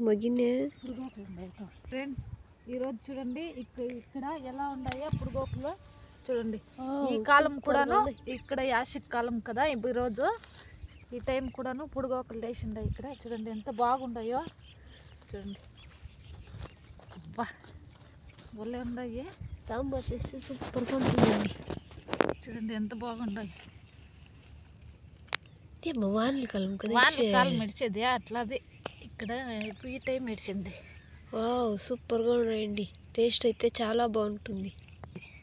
మగ్గినే friends ఈరోజు చూడండి ఇక్కడ ఎలా ఉన్నాయో పురుగోకులు చూడండి. ఈ కాలం కూడాను ఇక్కడ యాషిక్ కాలం కదా ఈరోజు. ఈ టైం కూడాను పురుగోకులు వేసిండే ఇక్కడ చూడండి ఎంత బాగుండాయో చూడండి. అబ్బా భలే ఉన్నాయి. సాంబార్ చేస్తే సూపర్గా ఉంటుందండి. చూడండి ఎంత బాగుండాయి. వానలు కాలం కదా, వానల కాలం మెడిచేది అట్లాది ఇక్కడ ఈ టైం మెడిచింది. వావ్ సూపర్గా ఉన్నాయండి. టేస్ట్ అయితే చాలా బాగుంటుంది.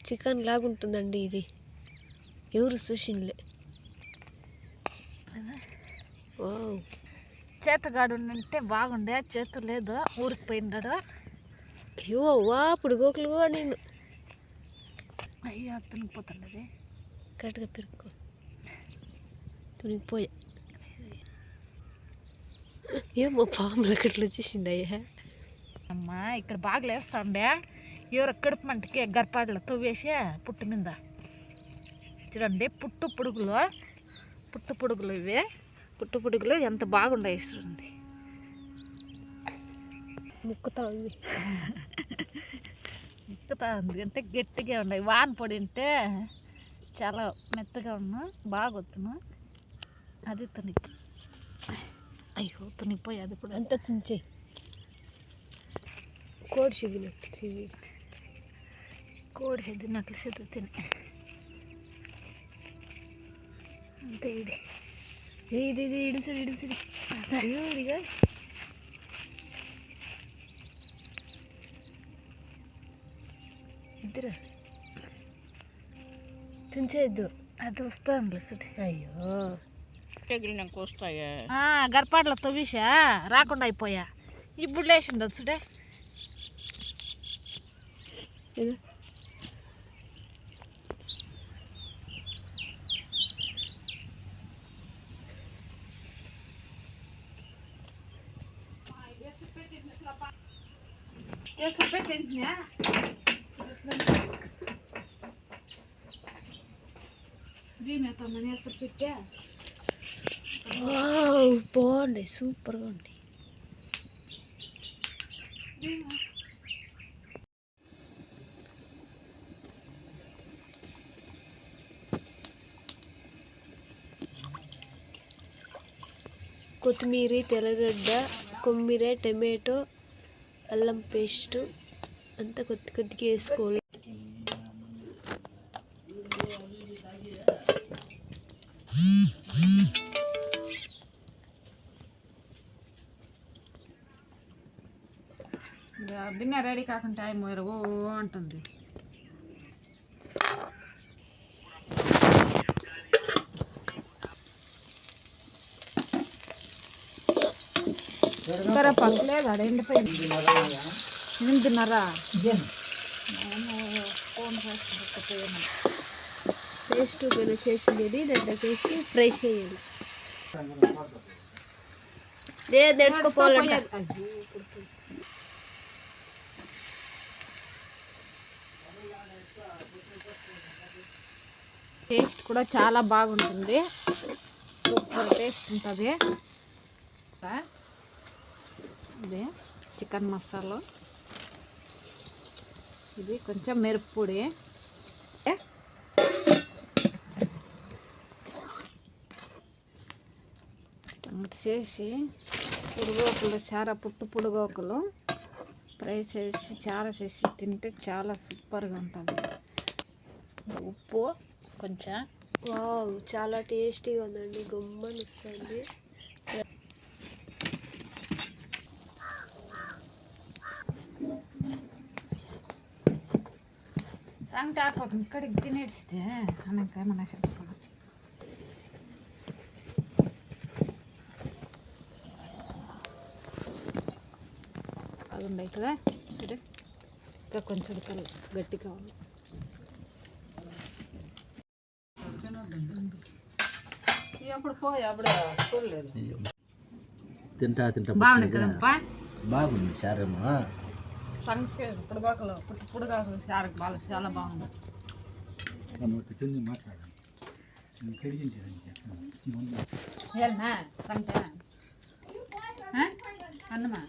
చికెన్ లాగుంటుందండి ఇది. ఎవరు చూసిండ్లే. వావ్ చేతగాడు ఉంటే బాగుండే, చేతు లేదు ఊరికి పోయినాడు. అయ్యో వా పురుగోకులు నేను అయ్యో తునిగిపోతుండది. కరెక్ట్గా పెరుక్కో తునిగిపోయా. ఏమో పాములు అక్కట్లో వచ్చేసిందయ్యా. అమ్మా ఇక్కడ బాగా లేస్తాండే. ఎవరు కడుపు మంటకి గర్పాడులు తవ్వేసి పుట్టు మీద చూడండి పుట్టు పుడుగులు ఇవి పుట్టు పుడుగులు ఎంత బాగుండాయి చూడండి. ముక్కుతా ఉంది అంటే గట్టిగా ఉన్నాయి. వాన పొడి అంటే చాలా మెత్తగా ఉన్నా బాగా వచ్చును. అది అయ్యో తునిగిపోయి అది కూడా అంతా తుంచే కోడి చెదినట్లు చెది తిని అంతే. ఇది ఇడిసిడి అయ్యో ఇదిగా ఇద్దరు తుంచేద్దు. అది వస్తాను సుడి. అయ్యో వస్తాయా గర్పాట్లో తవ్వేసా రాకుండా అయిపోయా. ఇప్పుడు లేచిండదు సుడే. ఇది బాగుంది, సూపర్గా ఉంది. కొత్తిమీర, తెల్లగడ్డ, కొమ్మిర, టమాటో, అల్లం పేస్టు అంతా కొద్దిగా వేసుకోవాలి. బిన్న రెడీ కాకుండా టైం ఓ అంటుంది. పక్కలేదు అడ ఎండిపోయింది. 8:30 పేస్ట్ గల చేసింది దాంట్లోకి వేసి ఫ్రై చేయాలి. తెచ్చుకోపోవాలంట. టేస్ట్ కూడా చాలా బాగుంటుంది. సూపర్ టేస్ట్ ఉంటుంది. ఇది చికెన్ మసాలా, ఇది కొంచెం మిరప్పొడి, చేసి పురుగోకులు చారా పుట్టు పురుగోకులు ఫ్రై చేసి చారా చేసి తింటే చాలా సూపర్గా ఉంటుంది. ఉప్పు కొంచెం వావ్ చాలా టేస్టీగా ఉందండి. గమ్మని వస్తుంది. సంగటి ఆకపోతుంది ఇక్కడికి తినేస్తే మనకేమన్నా చేస్తాం. అది ఉన్నాయి కదా సరే, ఇంకా కొంచెం గట్టిగా ఉంది. తింటా బాగుంది కదమ్మా. బాగుంది సారేమో. పుడుగాకులు పుడుగాకులు సారకు బాగా చాలా బాగుంది. మాట్లాడాలి అన్నమా